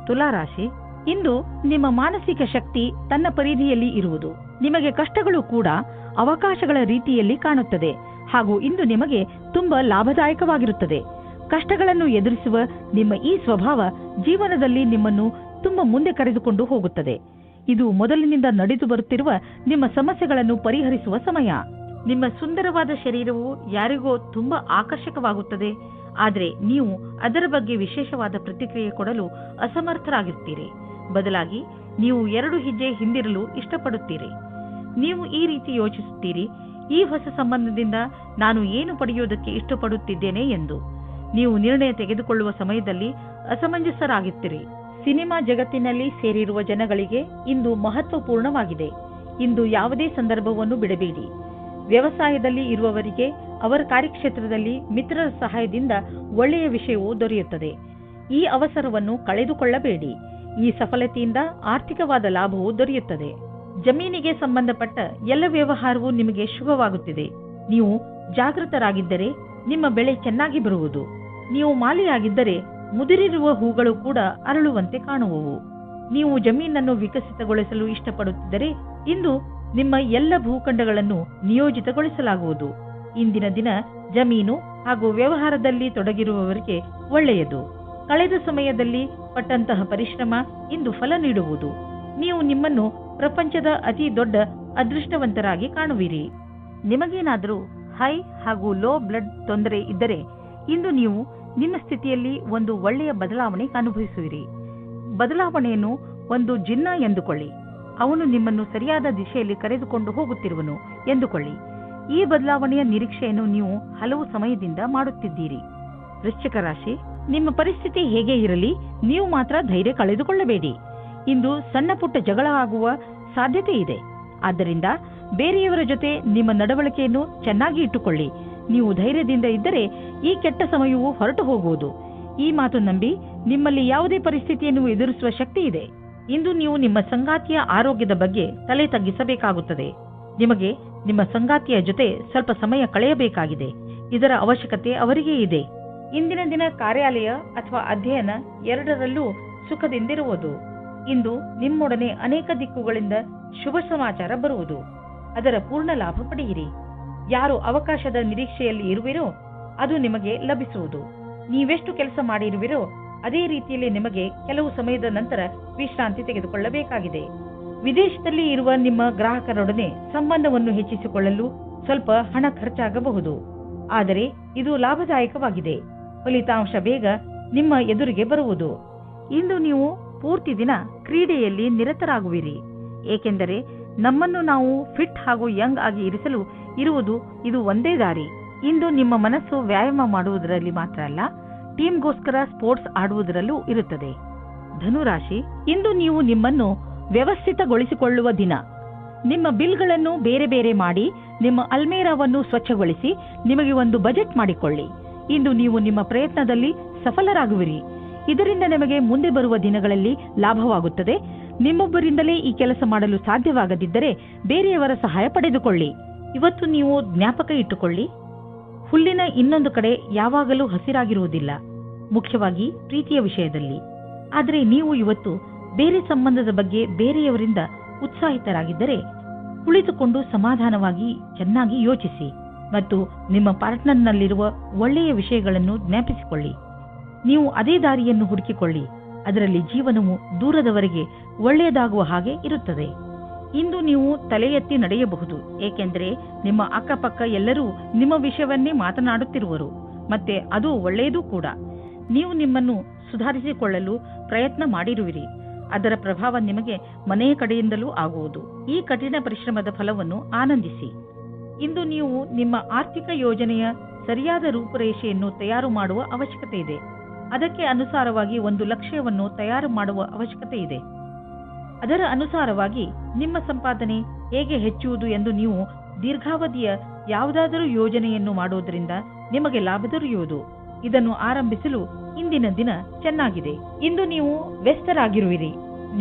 ತುಲಾರಾಶಿ, ಇಂದು ನಿಮ್ಮ ಮಾನಸಿಕ ಶಕ್ತಿ ತನ್ನ ಪರಿಧಿಯಲ್ಲಿ ಇರುವುದು. ನಿಮಗೆ ಕಷ್ಟಗಳು ಕೂಡ ಅವಕಾಶಗಳ ರೀತಿಯಲ್ಲಿ ಕಾಣುತ್ತದೆ ಹಾಗೂ ಇಂದು ನಿಮಗೆ ತುಂಬಾ ಲಾಭದಾಯಕವಾಗಿರುತ್ತದೆ. ಕಷ್ಟಗಳನ್ನು ಎದುರಿಸುವ ನಿಮ್ಮ ಈ ಸ್ವಭಾವ ಜೀವನದಲ್ಲಿ ನಿಮ್ಮನ್ನು ತುಂಬಾ ಮುಂದೆ ಕರೆದುಕೊಂಡು ಹೋಗುತ್ತದೆ. ಇದು ಮೊದಲಿನಿಂದ ನಡೆದು ಬರುತ್ತಿರುವ ನಿಮ್ಮ ಸಮಸ್ಯೆಗಳನ್ನು ಪರಿಹರಿಸುವ ಸಮಯ. ನಿಮ್ಮ ಸುಂದರವಾದ ಶರೀರವು ಯಾರಿಗೋ ತುಂಬಾ ಆಕರ್ಷಕವಾಗುತ್ತದೆ, ಆದರೆ ನೀವು ಅದರ ಬಗ್ಗೆ ವಿಶೇಷವಾದ ಪ್ರತಿಕ್ರಿಯೆ ಕೊಡಲು ಅಸಮರ್ಥರಾಗಿರ್ತೀರಿ. ಬದಲಾಗಿ ನೀವು 2 ಹೆಜ್ಜೆ ಹಿಂದಿರಲು ಇಷ್ಟಪಡುತ್ತೀರಿ. ನೀವು ಈ ರೀತಿ ಯೋಚಿಸುತ್ತೀರಿ, ಈ ಹೊಸ ಸಂಬಂಧದಿಂದ ನಾನು ಏನು ಪಡೆಯುವುದಕ್ಕೆ ಇಷ್ಟಪಡುತ್ತಿದ್ದೇನೆ ಎಂದು. ನೀವು ನಿರ್ಣಯ ತೆಗೆದುಕೊಳ್ಳುವ ಸಮಯದಲ್ಲಿ ಅಸಮಂಜಸರಾಗಿರ್ತೀರಿ. ಸಿನಿಮಾ ಜಗತ್ತಿನಲ್ಲಿ ಸೇರಿರುವ ಜನಗಳಿಗೆ ಇಂದು ಮಹತ್ವಪೂರ್ಣವಾಗಿದೆ. ಇಂದು ಯಾವುದೇ ಸಂದರ್ಭವನ್ನು ಬಿಡಬೇಡಿ. ವ್ಯವಸಾಯದಲ್ಲಿ ಇರುವವರಿಗೆ ಅವರ ಕಾರ್ಯಕ್ಷೇತ್ರದಲ್ಲಿ ಮಿತ್ರರ ಸಹಾಯದಿಂದ ಒಳ್ಳೆಯ ವಿಷಯವೂ ದೊರೆಯುತ್ತದೆ. ಈ ಅವಸರವನ್ನು ಕಳೆದುಕೊಳ್ಳಬೇಡಿ. ಈ ಸಫಲತೆಯಿಂದ ಆರ್ಥಿಕವಾದ ಲಾಭವೂ ದೊರೆಯುತ್ತದೆ. ಜಮೀನಿಗೆ ಸಂಬಂಧಪಟ್ಟ ಎಲ್ಲ ವ್ಯವಹಾರವೂ ನಿಮಗೆ ಶುಭವಾಗುತ್ತಿದೆ. ನೀವು ಜಾಗೃತರಾಗಿದ್ದರೆ ನಿಮ್ಮ ಬೆಳೆ ಚೆನ್ನಾಗಿ ಬರುವುದು. ನೀವು ಮಾಲಿಯಾಗಿದ್ದರೆ ಮುದುರಿರುವ ಹೂಗಳು ಕೂಡ ಅರಳುವಂತೆ ಕಾಣುವವು. ನೀವು ಜಮೀನನ್ನು ವಿಕಸಿತಗೊಳಿಸಲು ಇಷ್ಟಪಡುತ್ತಿದ್ದರೆ ಇಂದು ನಿಮ್ಮ ಎಲ್ಲ ಭೂಖಂಡಗಳನ್ನು ನಿಯೋಜಿತಗೊಳಿಸಲಾಗುವುದು. ಇಂದಿನ ದಿನ ಜಮೀನು ಹಾಗೂ ವ್ಯವಹಾರದಲ್ಲಿ ತೊಡಗಿರುವವರಿಗೆ ಒಳ್ಳೆಯದು. ಕಳೆದ ಸಮಯದಲ್ಲಿ ಪಟ್ಟಂತಹ ಪರಿಶ್ರಮ ಇಂದು ಫಲ ನೀಡುವುದು. ನೀವು ನಿಮ್ಮನ್ನು ಪ್ರಪಂಚದ ಅತಿ ದೊಡ್ಡ ಅದೃಷ್ಟವಂತರಾಗಿ ಕಾಣುವಿರಿ. ನಿಮಗೇನಾದರೂ ಹೈ ಹಾಗೂ ಲೋ ಬ್ಲಡ್ ತೊಂದರೆ ಇದ್ದರೆ ಇಂದು ನೀವು ನಿಮ್ಮ ಸ್ಥಿತಿಯಲ್ಲಿ ಒಂದು ಒಳ್ಳೆಯ ಬದಲಾವಣೆ ಅನುಭವಿಸುವಿರಿ. ಬದಲಾವಣೆಯನ್ನು ಒಂದು ಜಿನ್ನ ಎಂದುಕೊಳ್ಳಿ. ಅವನು ನಿಮ್ಮನ್ನು ಸರಿಯಾದ ದಿಶೆಯಲ್ಲಿ ಕರೆದುಕೊಂಡು ಹೋಗುತ್ತಿರುವನು ಎಂದುಕೊಳ್ಳಿ. ಈ ಬದಲಾವಣೆಯ ನಿರೀಕ್ಷೆಯನ್ನು ನೀವು ಹಲವು ಸಮಯದಿಂದ ಮಾಡುತ್ತಿದ್ದೀರಿ. ವೃಶ್ಚಿಕ ರಾಶಿ, ನಿಮ್ಮ ಪರಿಸ್ಥಿತಿ ಹೇಗೆ ಇರಲಿ, ನೀವು ಮಾತ್ರ ಧೈರ್ಯ ಕಳೆದುಕೊಳ್ಳಬೇಡಿ. ಇಂದು ಸಣ್ಣ ಪುಟ್ಟ ಜಗಳ ಆಗುವ ಸಾಧ್ಯತೆ ಇದೆ. ಆದ್ದರಿಂದ ಬೇರೆಯವರ ಜೊತೆ ನಿಮ್ಮ ನಡವಳಿಕೆಯನ್ನು ಚೆನ್ನಾಗಿ ಇಟ್ಟುಕೊಳ್ಳಿ. ನೀವು ಧೈರ್ಯದಿಂದ ಇದ್ದರೆ ಈ ಕೆಟ್ಟ ಸಮಯವು ಹೊರಟು ಹೋಗುವುದು. ಈ ಮಾತು ನಂಬಿ ನಿಮ್ಮಲ್ಲಿ ಯಾವುದೇ ಪರಿಸ್ಥಿತಿಯನ್ನು ಎದುರಿಸುವ ಶಕ್ತಿ ಇದೆ. ಇಂದು ನೀವು ನಿಮ್ಮ ಸಂಗಾತಿಯ ಆರೋಗ್ಯದ ಬಗ್ಗೆ ತಲೆ ತಗ್ಗಿಸಬೇಕಾಗುತ್ತದೆ. ನಿಮಗೆ ನಿಮ್ಮ ಸಂಗಾತಿಯ ಜೊತೆ ಸ್ವಲ್ಪ ಸಮಯ ಕಳೆಯಬೇಕಾಗಿದೆ. ಇದರ ಅವಶ್ಯಕತೆ ಅವರಿಗೆ ಇದೆ. ಇಂದಿನ ದಿನ ಕಾರ್ಯಾಲಯ ಅಥವಾ ಅಧ್ಯಯನ ಎರಡರಲ್ಲೂ ಸುಖದಿಂದಿರುವುದು. ಇಂದು ನಿಮ್ಮೊಡನೆ ಅನೇಕ ದಿಕ್ಕುಗಳಿಂದ ಶುಭ ಸಮಾಚಾರ ಬರುವುದು. ಅದರ ಪೂರ್ಣ ಲಾಭ ಪಡೆಯಿರಿ. ಯಾರು ಅವಕಾಶದ ನಿರೀಕ್ಷೆಯಲ್ಲಿ ಇರುವಿರೋ ಅದು ನಿಮಗೆ ಲಭಿಸುವುದು. ನೀವೆಷ್ಟು ಕೆಲಸ ಮಾಡಿರುವಿರೋ ಅದೇ ರೀತಿಯಲ್ಲಿ ನಿಮಗೆ ಕೆಲವು ಸಮಯದ ನಂತರ ವಿಶ್ರಾಂತಿ ತೆಗೆದುಕೊಳ್ಳಬೇಕಾಗಿದೆ. ವಿದೇಶದಲ್ಲಿ ಇರುವ ನಿಮ್ಮ ಗ್ರಾಹಕರೊಡನೆ ಸಂಬಂಧವನ್ನು ಹೆಚ್ಚಿಸಿಕೊಳ್ಳಲು ಸ್ವಲ್ಪ ಹಣ ಖರ್ಚಾಗಬಹುದು, ಆದರೆ ಇದು ಲಾಭದಾಯಕವಾಗಿದೆ. ಫಲಿತಾಂಶ ಬೇಗ ನಿಮ್ಮ ಎದುರಿಗೆ ಬರುವುದು. ಇಂದು ನೀವು ಪೂರ್ತಿ ದಿನ ಕ್ರೀಡೆಯಲ್ಲಿ ನಿರತರಾಗುವಿರಿ, ಏಕೆಂದರೆ ನಮ್ಮನ್ನು ನಾವು ಫಿಟ್ ಹಾಗೂ ಯಂಗ್ ಆಗಿ ಇರಿಸಲು ಇರುವುದು ಇದು ಒಂದೇ ದಾರಿ. ಇಂದು ನಿಮ್ಮ ಮನಸ್ಸು ವ್ಯಾಯಾಮ ಮಾಡುವುದರಲ್ಲಿ ಮಾತ್ರ ಅಲ್ಲ, ಟೀಮ್ಗೋಸ್ಕರ ಸ್ಪೋರ್ಟ್ಸ್ ಆಡುವುದರಲ್ಲೂ ಇರುತ್ತದೆ. ಧನುರಾಶಿ, ಇಂದು ನೀವು ನಿಮ್ಮನ್ನು ವ್ಯವಸ್ಥಿತಗೊಳಿಸಿಕೊಳ್ಳುವ ದಿನ. ನಿಮ್ಮ ಬಿಲ್ಗಳನ್ನು ಬೇರೆ ಬೇರೆ ಮಾಡಿ ನಿಮ್ಮ ಅಲ್ಮೇರಾವನ್ನು ಸ್ವಚ್ಛಗೊಳಿಸಿ ನಿಮಗೆ ಒಂದು ಬಜೆಟ್ ಮಾಡಿಕೊಳ್ಳಿ. ಇಂದು ನೀವು ನಿಮ್ಮ ಪ್ರಯತ್ನದಲ್ಲಿ ಸಫಲರಾಗುವಿರಿ. ಇದರಿಂದ ನಿಮಗೆ ಮುಂದೆ ಬರುವ ದಿನಗಳಲ್ಲಿ ಲಾಭವಾಗುತ್ತದೆ. ನಿಮ್ಮೊಬ್ಬರಿಂದಲೇ ಈ ಕೆಲಸ ಮಾಡಲು ಸಾಧ್ಯವಾಗದಿದ್ದರೆ ಬೇರೆಯವರ ಸಹಾಯ ಪಡೆದುಕೊಳ್ಳಿ. ಇವತ್ತು ನೀವು ಜ್ಞಾಪಕ ಇಟ್ಟುಕೊಳ್ಳಿ, ಹುಲ್ಲಿನ ಇನ್ನೊಂದು ಕಡೆ ಯಾವಾಗಲೂ ಹಸಿರಾಗಿರುವುದಿಲ್ಲ, ಮುಖ್ಯವಾಗಿ ಪ್ರೀತಿಯ ವಿಷಯದಲ್ಲಿ. ಆದರೆ ನೀವು ಇವತ್ತು ಬೇರೆ ಸಂಬಂಧದ ಬಗ್ಗೆ ಬೇರೆಯವರಿಂದ ಉತ್ಸಾಹಿತರಾಗಿದ್ದರೆ ಕುಳಿತುಕೊಂಡು ಸಮಾಧಾನವಾಗಿ ಚೆನ್ನಾಗಿ ಯೋಚಿಸಿ ಮತ್ತು ನಿಮ್ಮ ಪಾರ್ಟ್ನರ್ನಲ್ಲಿರುವ ಒಳ್ಳೆಯ ವಿಷಯಗಳನ್ನು ಜ್ಞಾಪಿಸಿಕೊಳ್ಳಿ. ನೀವು ಅದೇ ದಾರಿಯನ್ನು ಹುಡುಕಿಕೊಳ್ಳಿ. ಅದರಲ್ಲಿ ಜೀವನವು ದೂರದವರೆಗೆ ಒಳ್ಳೆಯದಾಗುವ ಹಾಗೆ ಇರುತ್ತದೆ. ಇಂದು ನೀವು ತಲೆ ಎತ್ತಿ ನಡೆಯಬಹುದು, ಏಕೆಂದರೆ ನಿಮ್ಮ ಅಕ್ಕಪಕ್ಕ ಎಲ್ಲರೂ ನಿಮ್ಮ ವಿಷಯವನ್ನೇ ಮಾತನಾಡುತ್ತಿರುವರು, ಮತ್ತೆ ಅದು ಒಳ್ಳೆಯದೂ ಕೂಡ. ನೀವು ನಿಮ್ಮನ್ನು ಸುಧಾರಿಸಿಕೊಳ್ಳಲು ಪ್ರಯತ್ನ ಮಾಡಿರುವಿರಿ. ಅದರ ಪ್ರಭಾವ ನಿಮಗೆ ಮನೆಯ ಕಡೆಯಿಂದಲೂ ಆಗುವುದು. ಈ ಕಠಿಣ ಪರಿಶ್ರಮದ ಫಲವನ್ನು ಆನಂದಿಸಿ. ಇಂದು ನೀವು ನಿಮ್ಮ ಆರ್ಥಿಕ ಯೋಜನೆಯ ಸರಿಯಾದ ರೂಪುರೇಷೆಯನ್ನು ತಯಾರು ಮಾಡುವ ಅವಶ್ಯಕತೆ ಇದೆ. ಅದಕ್ಕೆ ಅನುಸಾರವಾಗಿ ಒಂದು ಲಕ್ಷ್ಯವನ್ನು ತಯಾರು ಮಾಡುವ ಅವಶ್ಯಕತೆ ಇದೆ. ಅದರ ಅನುಸಾರವಾಗಿ ನಿಮ್ಮ ಸಂಪಾದನೆ ಹೇಗೆ ಹೆಚ್ಚುವುದು ಎಂದು ನೀವು ದೀರ್ಘಾವಧಿಯ ಯಾವುದಾದರೂ ಯೋಜನೆಯನ್ನು ಮಾಡುವುದರಿಂದ ನಿಮಗೆ ಲಾಭ ದೊರೆಯುವುದು. ಇದನ್ನು ಆರಂಭಿಸಲು ಇಂದಿನ ದಿನ ಚೆನ್ನಾಗಿದೆ. ಇಂದು ನೀವು ವ್ಯಸ್ತರಾಗಿರುವಿರಿ.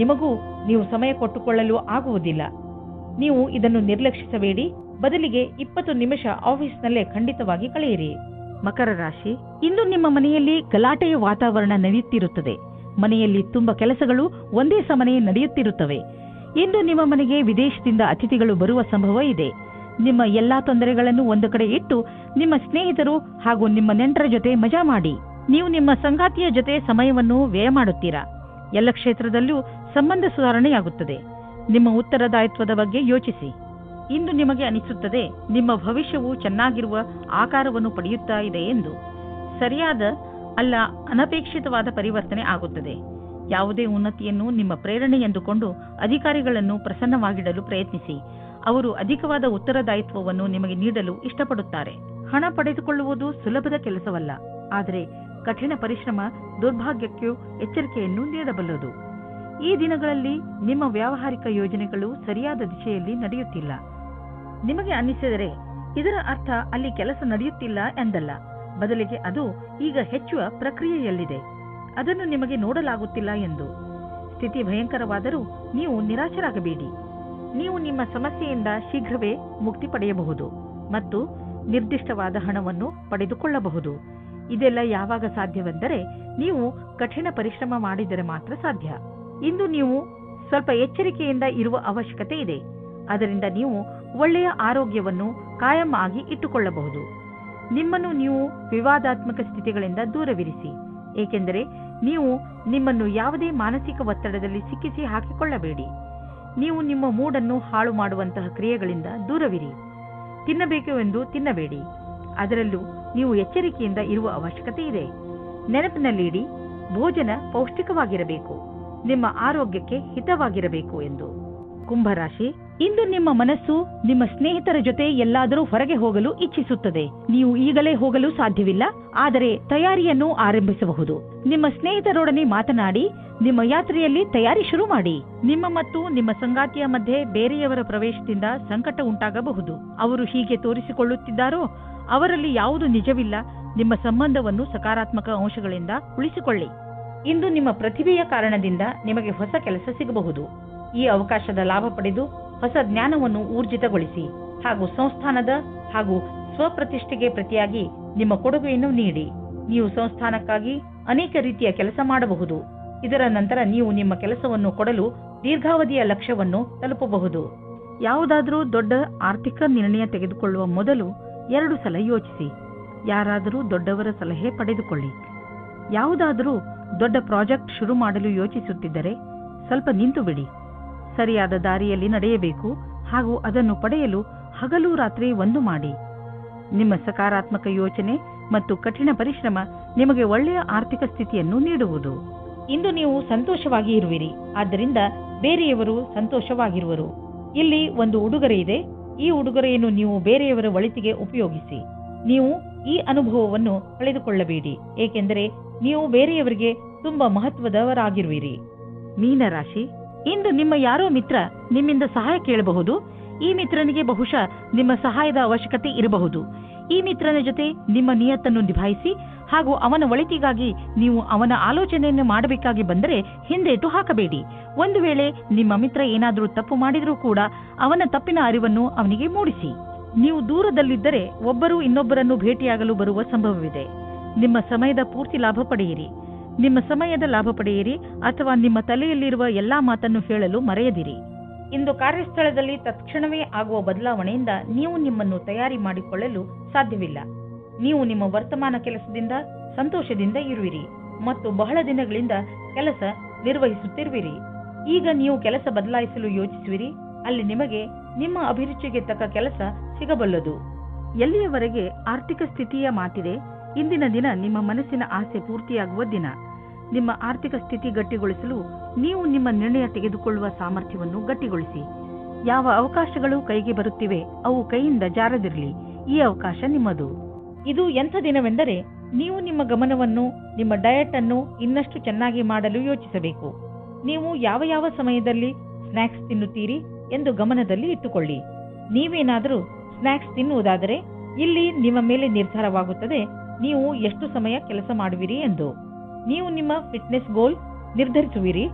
ನಿಮಗೂ ನೀವು ಸಮಯ ಕೊಟ್ಟುಕೊಳ್ಳಲು ಆಗುವುದಿಲ್ಲ. ನೀವು ಇದನ್ನು ನಿರ್ಲಕ್ಷಿಸಬೇಡಿ. ಬದಲಿಗೆ 20 ನಿಮಿಷ ಆಫೀಸ್ನಲ್ಲೇ ಖಂಡಿತವಾಗಿ ಕಳೆಯಿರಿ. ಮಕರ ರಾಶಿ, ಇಂದು ನಿಮ್ಮ ಮನೆಯಲ್ಲಿ ಗಲಾಟೆಯ ವಾತಾವರಣ ನಡೆಯುತ್ತಿರುತ್ತದೆ. ಮನೆಯಲ್ಲಿ ತುಂಬ ಕೆಲಸಗಳು ಒಂದೇ ಸಮನೆ ನಡೆಯುತ್ತಿರುತ್ತವೆ. ಇಂದು ನಿಮ್ಮ ಮನೆಗೆ ವಿದೇಶದಿಂದ ಅತಿಥಿಗಳು ಬರುವ ಸಂಭವ ಇದೆ. ನಿಮ್ಮ ಎಲ್ಲಾ ತೊಂದರೆಗಳನ್ನು ಒಂದು ಕಡೆ ಇಟ್ಟು ನಿಮ್ಮ ಸ್ನೇಹಿತರು ಹಾಗೂ ನಿಮ್ಮ ನೆಂಟರ ಜೊತೆ ಮಜಾ ಮಾಡಿ. ನೀವು ನಿಮ್ಮ ಸಂಗಾತಿಯ ಜೊತೆ ಸಮಯವನ್ನು ವ್ಯಯ ಮಾಡುತ್ತೀರಾ. ಎಲ್ಲ ಕ್ಷೇತ್ರದಲ್ಲೂ ಸಂಬಂಧ ಸುಧಾರಣೆಯಾಗುತ್ತದೆ. ನಿಮ್ಮ ಉತ್ತರದಾಯಿತ್ವದ ಬಗ್ಗೆ ಯೋಚಿಸಿ. ಇಂದು ನಿಮಗೆ ಅನಿಸುತ್ತದೆ ನಿಮ್ಮ ಭವಿಷ್ಯವು ಚೆನ್ನಾಗಿರುವ ಆಕಾರವನ್ನು ಪಡೆಯುತ್ತಾ ಇದೆ ಎಂದು. ಸರಿಯಾದ ಅಲ್ಲ ಅನಪೇಕ್ಷಿತವಾದ ಪರಿವರ್ತನೆ ಆಗುತ್ತದೆ. ಯಾವುದೇ ಉನ್ನತಿಯನ್ನು ನಿಮ್ಮ ಪ್ರೇರಣೆ ಎಂದುಕೊಂಡು ಅಧಿಕಾರಿಗಳನ್ನು ಪ್ರಸನ್ನವಾಗಿಡಲು ಪ್ರಯತ್ನಿಸಿ. ಅವರು ಅಧಿಕವಾದ ಉತ್ತರದಾಯಿತ್ವವನ್ನು ನಿಮಗೆ ನೀಡಲು ಇಷ್ಟಪಡುತ್ತಾರೆ. ಹಣ ಪಡೆದುಕೊಳ್ಳುವುದು ಸುಲಭದ ಕೆಲಸವಲ್ಲ, ಆದರೆ ಕಠಿಣ ಪರಿಶ್ರಮ ದುರ್ಭಾಗ್ಯಕ್ಕೂ ಎಚ್ಚರಿಕೆಯನ್ನು ನೀಡಬಲ್ಲದು. ಈ ದಿನಗಳಲ್ಲಿ ನಿಮ್ಮ ವ್ಯಾವಹಾರಿಕ ಯೋಜನೆಗಳು ಸರಿಯಾದ ದಿಶೆಯಲ್ಲಿ ನಡೆಯುತ್ತಿಲ್ಲ. ನಿಮಗೆ ಅನ್ನಿಸಿದರೆ ಇದರ ಅರ್ಥ ಅಲ್ಲಿ ಕೆಲಸ ನಡೆಯುತ್ತಿಲ್ಲ ಎಂದಲ್ಲ, ಬದಲಿಗೆ ಅದು ಈಗ ಹೆಚ್ಚುವ ಪ್ರಕ್ರಿಯೆಯಲ್ಲಿದೆ. ಅದನ್ನು ನಿಮಗೆ ನೋಡಲಾಗುತ್ತಿಲ್ಲ ಎಂದು. ಸ್ಥಿತಿ ಭಯಂಕರವಾದರೂ ನೀವು ನಿರಾಶರಾಗಬೇಡಿ. ನೀವು ನಿಮ್ಮ ಸಮಸ್ಯೆಯಿಂದ ಶೀಘ್ರವೇ ಮುಕ್ತಿ ಪಡೆಯಬಹುದು ಮತ್ತು ನಿರ್ದಿಷ್ಟವಾದ ಹಣವನ್ನು ಪಡೆದುಕೊಳ್ಳಬಹುದು. ಇದೆಲ್ಲ ಯಾವಾಗ ಸಾಧ್ಯವೆಂದರೆ ನೀವು ಕಠಿಣ ಪರಿಶ್ರಮ ಮಾಡಿದರೆ ಮಾತ್ರ ಸಾಧ್ಯ. ಇಂದು ನೀವು ಸ್ವಲ್ಪ ಎಚ್ಚರಿಕೆಯಿಂದ ಇರುವ ಅವಶ್ಯಕತೆ ಇದೆ. ಅದರಿಂದ ನೀವು ಒಳ್ಳೆಯ ಆರೋಗ್ಯವನ್ನು ಕಾಯಂ ಆಗಿ ಇಟ್ಟುಕೊಳ್ಳಬಹುದು. ನಿಮ್ಮನ್ನು ನೀವು ವಿವಾದಾತ್ಮಕ ಸ್ಥಿತಿಗಳಿಂದ ದೂರವಿರಿಸಿ, ಏಕೆಂದರೆ ನೀವು ನಿಮ್ಮನ್ನು ಯಾವುದೇ ಮಾನಸಿಕ ಒತ್ತಡದಲ್ಲಿ ಸಿಕ್ಕಿಸಿ ಹಾಕಿಕೊಳ್ಳಬೇಡಿ. ನೀವು ನಿಮ್ಮ ಮೂಡನ್ನು ಹಾಳು ಮಾಡುವಂತಹ ಕ್ರಿಯೆಗಳಿಂದ ದೂರವಿರಿ. ತಿನ್ನಬೇಕು ಎಂದು ತಿನ್ನಬೇಡಿ. ಅದರಲ್ಲೂ ನೀವು ಎಚ್ಚರಿಕೆಯಿಂದ ಇರುವ ಅವಶ್ಯಕತೆ ಇದೆ. ನೆನಪಿನಲ್ಲಿಡಿ, ಭೋಜನ ಪೌಷ್ಟಿಕವಾಗಿರಬೇಕು, ನಿಮ್ಮ ಆರೋಗ್ಯಕ್ಕೆ ಹಿತವಾಗಿರಬೇಕು ಎಂದು. ಕುಂಭರಾಶಿ, ಇಂದು ನಿಮ್ಮ ಮನಸ್ಸು ನಿಮ್ಮ ಸ್ನೇಹಿತರ ಜೊತೆ ಎಲ್ಲಾದರೂ ಹೊರಗೆ ಹೋಗಲು ಇಚ್ಛಿಸುತ್ತದೆ. ನೀವು ಈಗಲೇ ಹೋಗಲು ಸಾಧ್ಯವಿಲ್ಲ, ಆದರೆ ತಯಾರಿಯನ್ನು ಆರಂಭಿಸಬಹುದು. ನಿಮ್ಮ ಸ್ನೇಹಿತರೊಡನೆ ಮಾತನಾಡಿ ನಿಮ್ಮ ಯಾತ್ರೆಯಲ್ಲಿ ತಯಾರಿ ಶುರು ಮಾಡಿ. ನಿಮ್ಮ ಮತ್ತು ನಿಮ್ಮ ಸಂಗಾತಿಯ ಮಧ್ಯೆ ಬೇರೆಯವರ ಪ್ರವೇಶದಿಂದ ಸಂಕಟ ಉಂಟಾಗಬಹುದು. ಅವರು ಹೀಗೆ ತೋರಿಸಿಕೊಳ್ಳುತ್ತಿದ್ದಾರೋ ಅವರಲ್ಲಿ ಯಾವುದು ನಿಜವಿಲ್ಲ. ನಿಮ್ಮ ಸಂಬಂಧವನ್ನು ಸಕಾರಾತ್ಮಕ ಅಂಶಗಳಿಂದ ಉಳಿಸಿಕೊಳ್ಳಿ. ಇಂದು ನಿಮ್ಮ ಪ್ರತಿಭೆಯ ಕಾರಣದಿಂದ ನಿಮಗೆ ಹೊಸ ಕೆಲಸ ಸಿಗಬಹುದು. ಈ ಅವಕಾಶದ ಲಾಭ ಪಡೆದು ಹೊಸ ಜ್ಞಾನವನ್ನು ಊರ್ಜಿತಗೊಳಿಸಿ ಹಾಗೂ ಸಂಸ್ಥಾನದ ಹಾಗೂ ಸ್ವಪ್ರತಿಷ್ಠೆಗೆ ಪ್ರತಿಯಾಗಿ ನಿಮ್ಮ ಕೊಡುಗೆಯನ್ನು ನೀಡಿ. ನೀವು ಸಂಸ್ಥಾನಕ್ಕಾಗಿ ಅನೇಕ ರೀತಿಯ ಕೆಲಸ ಮಾಡಬಹುದು. ಇದರ ನಂತರ ನೀವು ನಿಮ್ಮ ಕೆಲಸವನ್ನು ಕೊಡಲು ದೀರ್ಘಾವಧಿಯ ಲಕ್ಷ್ಯವನ್ನು ತಲುಪಬಹುದು. ಯಾವುದಾದರೂ ದೊಡ್ಡ ಆರ್ಥಿಕ ನಿರ್ಣಯ ತೆಗೆದುಕೊಳ್ಳುವ ಮೊದಲು 2 ಸಲ ಯೋಚಿಸಿ. ಯಾರಾದರೂ ದೊಡ್ಡವರ ಸಲಹೆ ಪಡೆದುಕೊಳ್ಳಿ. ಯಾವುದಾದರೂ ದೊಡ್ಡ ಪ್ರಾಜೆಕ್ಟ್ ಶುರು ಮಾಡಲು ಯೋಚಿಸುತ್ತಿದ್ದರೆ ಸ್ವಲ್ಪ ನಿಂತು ಬಿಡಿ. ಸರಿಯಾದ ದಾರಿಯಲ್ಲಿ ನಡೆಯಬೇಕು ಹಾಗೂ ಅದನ್ನು ಪಡೆಯಲು ಹಗಲು ರಾತ್ರಿ ಒಂದು ಮಾಡಿ. ನಿಮ್ಮ ಸಕಾರಾತ್ಮಕ ಯೋಚನೆ ಮತ್ತು ಕಠಿಣ ಪರಿಶ್ರಮ ನಿಮಗೆ ಒಳ್ಳೆಯ ಆರ್ಥಿಕ ಸ್ಥಿತಿಯನ್ನು ನೀಡುವುದು. ಇಂದು ನೀವು ಸಂತೋಷವಾಗಿ ಇರುವಿರಿ, ಆದ್ದರಿಂದ ಬೇರೆಯವರು ಸಂತೋಷವಾಗಿರುವರು. ಇಲ್ಲಿ ಒಂದು ಉಡುಗೊರೆ ಇದೆ. ಈ ಉಡುಗೊರೆಯನ್ನು ನೀವು ಬೇರೆಯವರ ಒಳಿತಿಗೆ ಉಪಯೋಗಿಸಿ. ನೀವು ಈ ಅನುಭವವನ್ನು ಕಳೆದುಕೊಳ್ಳಬೇಡಿ, ಏಕೆಂದರೆ ನೀವು ಬೇರೆಯವರಿಗೆ ತುಂಬಾ ಮಹತ್ವದವರಾಗಿರುವಿರಿ. ಮೀನರಾಶಿ, ಇಂದು ನಿಮ್ಮ ಯಾರೋ ಮಿತ್ರ ನಿಮ್ಮಿಂದ ಸಹಾಯ ಕೇಳಬಹುದು. ಈ ಮಿತ್ರನಿಗೆ ಬಹುಶಃ ನಿಮ್ಮ ಸಹಾಯದ ಅವಶ್ಯಕತೆ ಇರಬಹುದು. ಈ ಮಿತ್ರನ ಜೊತೆ ನಿಮ್ಮ ನಿಯತ್ತನ್ನು ನಿಭಾಯಿಸಿ ಹಾಗೂ ಅವನ ಒಳಿತಿಗಾಗಿ ನೀವು ಅವನ ಆಲೋಚನೆಯನ್ನು ಮಾಡಬೇಕಾಗಿ ಬಂದರೆ ಹಿಂದೇಟು ಹಾಕಬೇಡಿ. ಒಂದು ವೇಳೆ ನಿಮ್ಮ ಮಿತ್ರ ಏನಾದರೂ ತಪ್ಪು ಮಾಡಿದರೂ ಕೂಡ ಅವನ ತಪ್ಪಿನ ಅರಿವನ್ನು ಅವನಿಗೆ ಮೂಡಿಸಿ. ನೀವು ದೂರದಲ್ಲಿದ್ದರೆ ಒಬ್ಬರು ಇನ್ನೊಬ್ಬರನ್ನು ಭೇಟಿಯಾಗಲು ಬರುವ ಸಂಭವವಿದೆ. ನಿಮ್ಮ ಸಮಯದ ಪೂರ್ತಿ ಲಾಭ ಪಡೆಯಿರಿ. ನಿಮ್ಮ ಸಮಯದ ಲಾಭ ಪಡೆಯಿರಿ ಅಥವಾ ನಿಮ್ಮ ತಲೆಯಲ್ಲಿರುವ ಎಲ್ಲಾ ಮಾತನ್ನು ಹೇಳಲು ಮರೆಯದಿರಿ. ಇಂದು ಕಾರ್ಯಸ್ಥಳದಲ್ಲಿ ತತ್ಕ್ಷಣವೇ ಆಗುವ ಬದಲಾವಣೆಯಿಂದ ನೀವು ನಿಮ್ಮನ್ನು ತಯಾರಿ ಮಾಡಿಕೊಳ್ಳಲು ಸಾಧ್ಯವಿಲ್ಲ. ನೀವು ನಿಮ್ಮ ವರ್ತಮಾನ ಕೆಲಸದಿಂದ ಸಂತೋಷದಿಂದ ಇರುವಿರಿ ಮತ್ತು ಬಹಳ ದಿನಗಳಿಂದ ಕೆಲಸ ನಿರ್ವಹಿಸುತ್ತಿರುವಿರಿ. ಈಗ ನೀವು ಕೆಲಸ ಬದಲಾಯಿಸಲು ಯೋಚಿಸುವಿರಿ. ಅಲ್ಲಿ ನಿಮಗೆ ನಿಮ್ಮ ಅಭಿರುಚಿಗೆ ತಕ್ಕ ಕೆಲಸ ಸಿಗಬಲ್ಲದು. ಎಲ್ಲಿಯವರೆಗೆ ಆರ್ಥಿಕ ಸ್ಥಿತಿಯ ಮಾತಿದೆ, ಇಂದಿನ ದಿನ ನಿಮ್ಮ ಮನಸ್ಸಿನ ಆಸೆ ಪೂರ್ತಿಯಾಗುವ ದಿನ. ನಿಮ್ಮ ಆರ್ಥಿಕ ಸ್ಥಿತಿ ಗಟ್ಟಿಗೊಳಿಸಲು ನೀವು ನಿಮ್ಮ ನಿರ್ಣಯ ತೆಗೆದುಕೊಳ್ಳುವ ಸಾಮರ್ಥ್ಯವನ್ನು ಗಟ್ಟಿಗೊಳಿಸಿ. ಯಾವ ಅವಕಾಶಗಳು ಕೈಗೆ ಬರುತ್ತಿವೆ ಅವು ಕೈಯಿಂದ ಜಾರದಿರಲಿ. ಈ ಅವಕಾಶ ನಿಮ್ಮದು. ಇದು ಎಂಥ ದಿನವೆಂದರೆ ನೀವು ನಿಮ್ಮ ಗಮನವನ್ನು ನಿಮ್ಮ ಡಯಟ್ ಅನ್ನು ಇನ್ನಷ್ಟು ಚೆನ್ನಾಗಿ ಮಾಡಲು ಯೋಚಿಸಬೇಕು. ನೀವು ಯಾವ ಯಾವ ಸಮಯದಲ್ಲಿ ಸ್ನ್ಯಾಕ್ಸ್ ತಿನ್ನುತ್ತೀರಿ ಎಂದು ಗಮನದಲ್ಲಿ ಇಟ್ಟುಕೊಳ್ಳಿ. ನೀವೇನಾದರೂ ಸ್ನ್ಯಾಕ್ಸ್ ತಿನ್ನುವುದಾದರೆ ಇಲ್ಲಿ ನಿಮ್ಮ ಮೇಲೆ ನಿರ್ಧಾರವಾಗುತ್ತದೆ ನೀವು ಎಷ್ಟು ಸಮಯ ಕೆಲಸ ಮಾಡುವಿರಿ ಎಂದು. ನೀವು ನಿಮ್ಮ ಫಿಟ್ನೆಸ್ ಗೋಲ್ ನಿರ್ಧರಿಸುವಿರಿ.